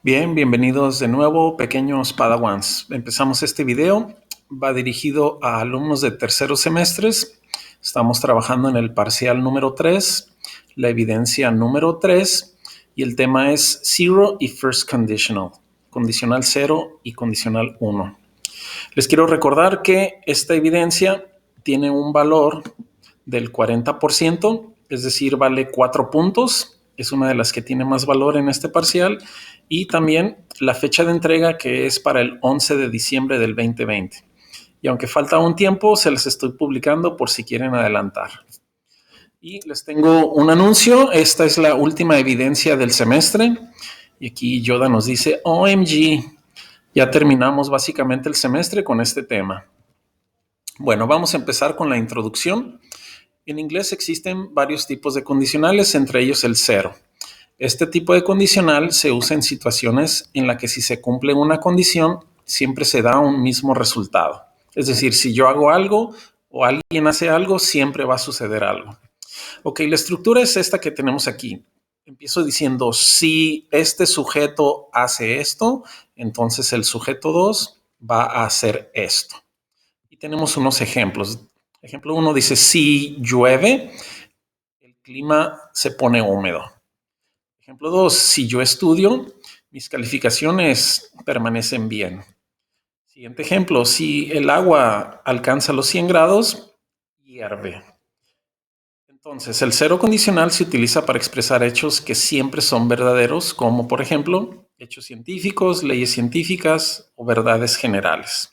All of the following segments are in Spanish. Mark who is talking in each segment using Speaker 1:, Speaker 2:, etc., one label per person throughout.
Speaker 1: Bien, bienvenidos de nuevo, pequeños Padawans. Empezamos este video. Va dirigido a alumnos de terceros semestres. Estamos trabajando en el parcial número 3, la evidencia número 3, y el tema es Zero y First Conditional, condicional 0 y condicional 1. Les quiero recordar que esta evidencia tiene un valor del 40%, es decir, vale 4 puntos. Es una de las que tiene más valor en este parcial. Y también la fecha de entrega, que es para el 11 de diciembre del 2020. Y aunque falta un tiempo, se las estoy publicando por si quieren adelantar. Y les tengo un anuncio. Esta es la última evidencia del semestre. Y aquí Yoda nos dice, OMG, ya terminamos básicamente el semestre con este tema. Bueno, vamos a empezar con la introducción. En inglés existen varios tipos de condicionales, entre ellos el cero. Este tipo de condicional se usa en situaciones en las que si se cumple una condición, siempre se da un mismo resultado. Es decir, si yo hago algo o alguien hace algo, siempre va a suceder algo. Ok, la estructura es esta que tenemos aquí. Empiezo diciendo, si este sujeto hace esto, entonces el sujeto 2 va a hacer esto. Y tenemos unos ejemplos. Ejemplo 1 dice, si llueve, el clima se pone húmedo. Ejemplo 2, si yo estudio, mis calificaciones permanecen bien. Siguiente ejemplo, si el agua alcanza los 100 grados, hierve. Entonces, el cero condicional se utiliza para expresar hechos que siempre son verdaderos, como por ejemplo, hechos científicos, leyes científicas o verdades generales.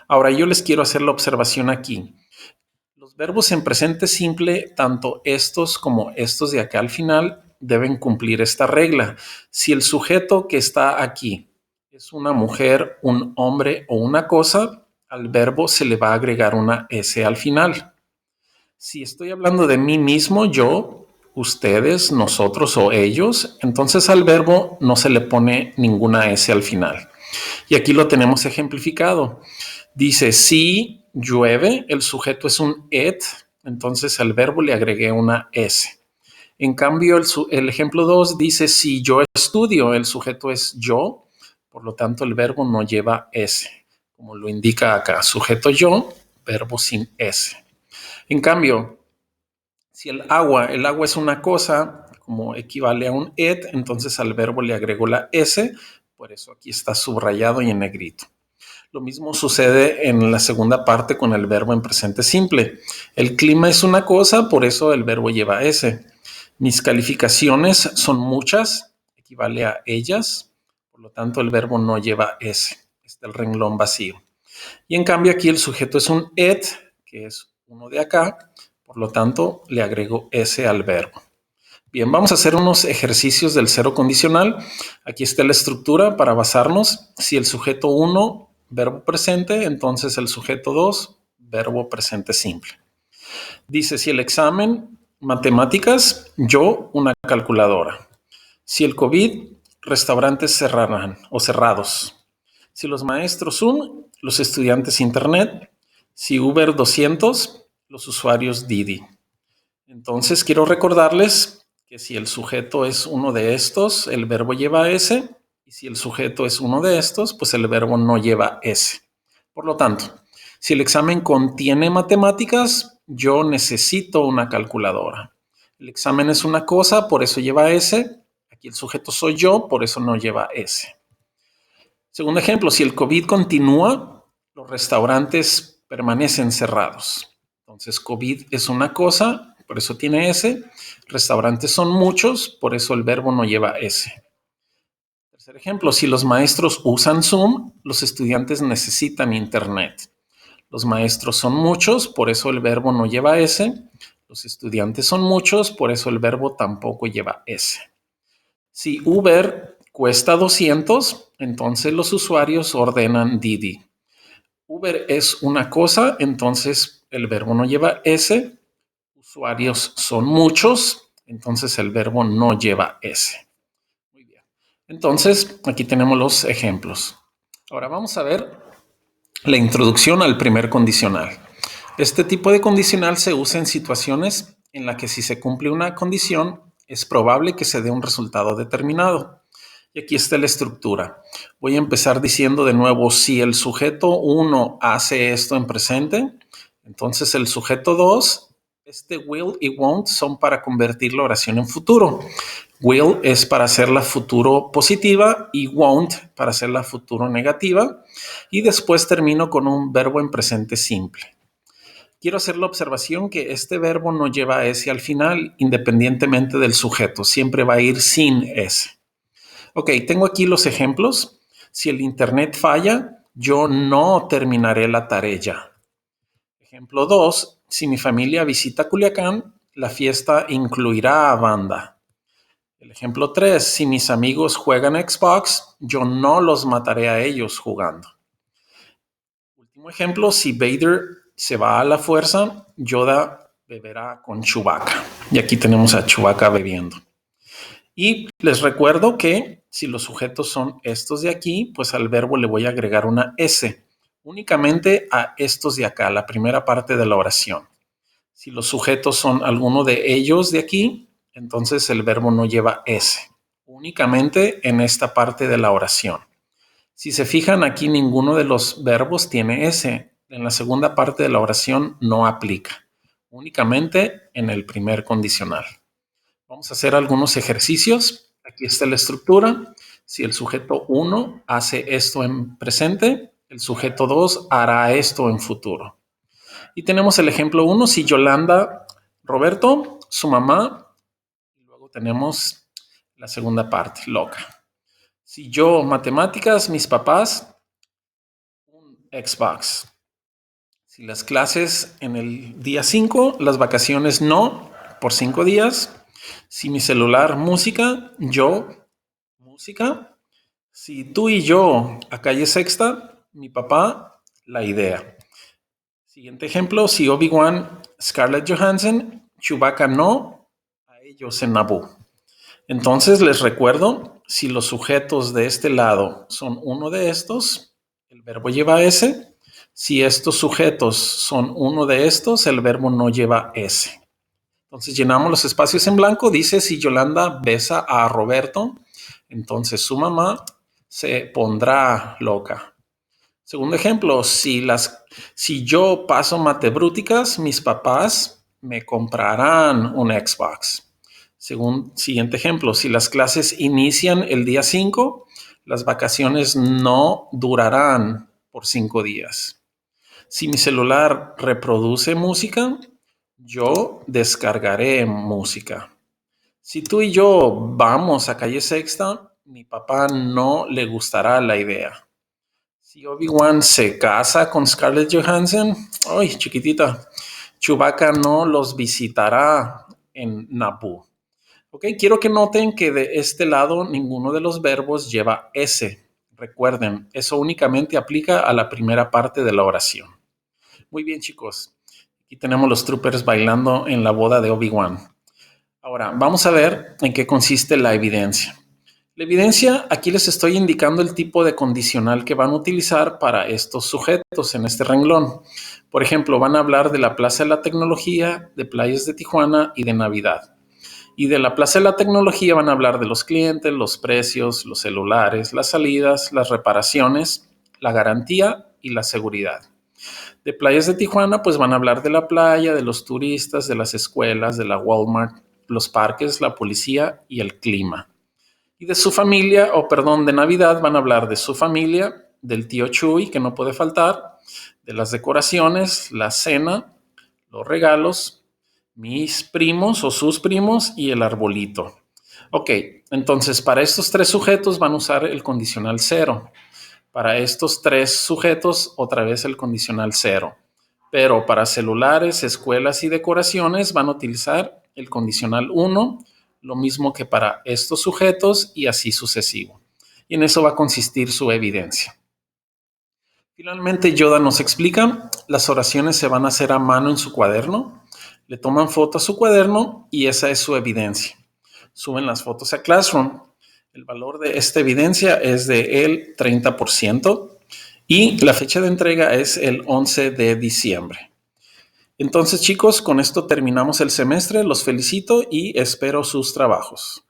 Speaker 1: Ahora, yo les quiero hacer la observación aquí. Los verbos en presente simple, tanto estos como estos de acá al final, deben cumplir esta regla. Si el sujeto que está aquí es una mujer, un hombre o una cosa, al verbo se le va a agregar una S al final. Si estoy hablando de mí mismo, yo, ustedes, nosotros o ellos, entonces al verbo no se le pone ninguna S al final. Y aquí lo tenemos ejemplificado. Dice, si llueve, el sujeto es un it, entonces al verbo le agregué una S. En cambio, el ejemplo 2 dice, si yo estudio, el sujeto es yo, por lo tanto el verbo no lleva S, como lo indica acá, sujeto yo, verbo sin S. En cambio, si el agua es una cosa, como equivale a un it, entonces al verbo le agrego la S, por eso aquí está subrayado y en negrito. Lo mismo sucede en la segunda parte con el verbo en presente simple. El clima es una cosa, por eso el verbo lleva S. Mis calificaciones son muchas, equivale a ellas, por lo tanto el verbo no lleva S. Está el renglón vacío. Y en cambio aquí el sujeto es un it, que es uno de acá, por lo tanto le agrego S al verbo. Bien, vamos a hacer unos ejercicios del cero condicional. Aquí está la estructura para basarnos. Si el sujeto 1, verbo presente, entonces el sujeto 2, verbo presente simple. Dice, si el examen, matemáticas, yo, una calculadora. Si el COVID, restaurantes cerrarán o cerrados. Si los maestros Zoom, los estudiantes Internet. Si Uber 200, los usuarios Didi. Entonces, quiero recordarles que si el sujeto es uno de estos, el verbo lleva S, y si el sujeto es uno de estos, pues el verbo no lleva S. Por lo tanto, si el examen contiene matemáticas, yo necesito una calculadora. El examen es una cosa, por eso lleva S. Aquí el sujeto soy yo, por eso no lleva S. Segundo ejemplo, si el COVID continúa, los restaurantes permanecen cerrados. Entonces, COVID es una cosa, por eso tiene S. Restaurantes son muchos, por eso el verbo no lleva S. Tercer ejemplo, si los maestros usan Zoom, los estudiantes necesitan Internet. Los maestros son muchos, por eso el verbo no lleva S. Los estudiantes son muchos, por eso el verbo tampoco lleva S. Si Uber cuesta 200, entonces los usuarios ordenan Didi. Uber es una cosa, entonces el verbo no lleva S. Usuarios son muchos, entonces el verbo no lleva S. Muy bien. Entonces, aquí tenemos los ejemplos. Ahora vamos a ver la introducción al primer condicional. Este tipo de condicional se usa en situaciones en las que si se cumple una condición, es probable que se dé un resultado determinado. Y aquí está la estructura. Voy a empezar diciendo de nuevo, si el sujeto 1 hace esto en presente, entonces el sujeto 2, este will y won't son para convertir la oración en futuro. Will es para hacerla futuro positiva y won't para hacerla futuro negativa. Y después termino con un verbo en presente simple. Quiero hacer la observación que este verbo no lleva S al final, independientemente del sujeto. Siempre va a ir sin S. Ok, tengo aquí los ejemplos. Si el internet falla, yo no terminaré la tarea. Ejemplo 2. Si mi familia visita Culiacán, la fiesta incluirá a banda. El ejemplo 3. Si mis amigos juegan Xbox, yo no los mataré a ellos jugando. Último ejemplo. Si Vader se va a la fuerza, Yoda beberá con Chewbacca. Y aquí tenemos a Chewbacca bebiendo. Y les recuerdo que si los sujetos son estos de aquí, pues al verbo le voy a agregar una S, únicamente a estos de acá, la primera parte de la oración. Si los sujetos son alguno de ellos de aquí, entonces el verbo no lleva S, únicamente en esta parte de la oración. Si se fijan aquí, ninguno de los verbos tiene S. En la segunda parte de la oración no aplica, únicamente en el primer condicional. Vamos a hacer algunos ejercicios. Aquí está la estructura. Si el sujeto 1 hace esto en presente, el sujeto 2 hará esto en futuro. Y tenemos el ejemplo 1. Si Yolanda, Roberto, su mamá, y luego tenemos la segunda parte, loca. Si yo, matemáticas, mis papás, un Xbox. Si las clases en el día 5, las vacaciones no, por 5 días. Si mi celular, música, yo, música. Si tú y yo, a calle Sexta, mi papá, la idea. Siguiente ejemplo, si Obi-Wan, Scarlett Johansson, Chewbacca no, a ellos en Naboo. Entonces les recuerdo, si los sujetos de este lado son uno de estos, el verbo lleva S. Si estos sujetos son uno de estos, el verbo no lleva S. Entonces llenamos los espacios en blanco. Dice, si Yolanda besa a Roberto, entonces su mamá se pondrá loca. Segundo ejemplo, si yo paso matebrúticas, mis papás me comprarán un Xbox. Siguiente ejemplo, si las clases inician el día 5, las vacaciones no durarán por 5 días. Si mi celular reproduce música, yo descargaré música. Si tú y yo vamos a calle Sexta, mi papá no le gustará la idea. Si Obi-Wan se casa con Scarlett Johansson, ¡ay, chiquitita! Chewbacca no los visitará en Naboo. Ok, quiero que noten que de este lado ninguno de los verbos lleva S. Recuerden, eso únicamente aplica a la primera parte de la oración. Muy bien, chicos. Aquí tenemos los troopers bailando en la boda de Obi-Wan. Ahora, vamos a ver en qué consiste la evidencia. La evidencia, aquí les estoy indicando el tipo de condicional que van a utilizar para estos sujetos en este renglón. Por ejemplo, van a hablar de la Plaza de la Tecnología, de Playas de Tijuana y de Navidad. Y de la Plaza de la Tecnología van a hablar de los clientes, los precios, los celulares, las salidas, las reparaciones, la garantía y la seguridad. De Playas de Tijuana, pues van a hablar de la playa, de los turistas, de las escuelas, de la Walmart, los parques, la policía y el clima. Y de su familia, de Navidad, van a hablar de su familia, del tío Chuy, que no puede faltar, de las decoraciones, la cena, los regalos, mis primos o sus primos y el arbolito. Ok, entonces para estos 3 sujetos van a usar el condicional 0. Para estos 3 sujetos, otra vez el condicional 0. Pero para celulares, escuelas y decoraciones van a utilizar el condicional 1, lo mismo que para estos sujetos y así sucesivo. Y en eso va a consistir su evidencia. Finalmente, Yoda nos explica, las oraciones se van a hacer a mano en su cuaderno, le toman foto a su cuaderno y esa es su evidencia. Suben las fotos a Classroom. El valor de esta evidencia es de el 30% y la fecha de entrega es el 11 de diciembre. Entonces, chicos, con esto terminamos el semestre. Los felicito y espero sus trabajos.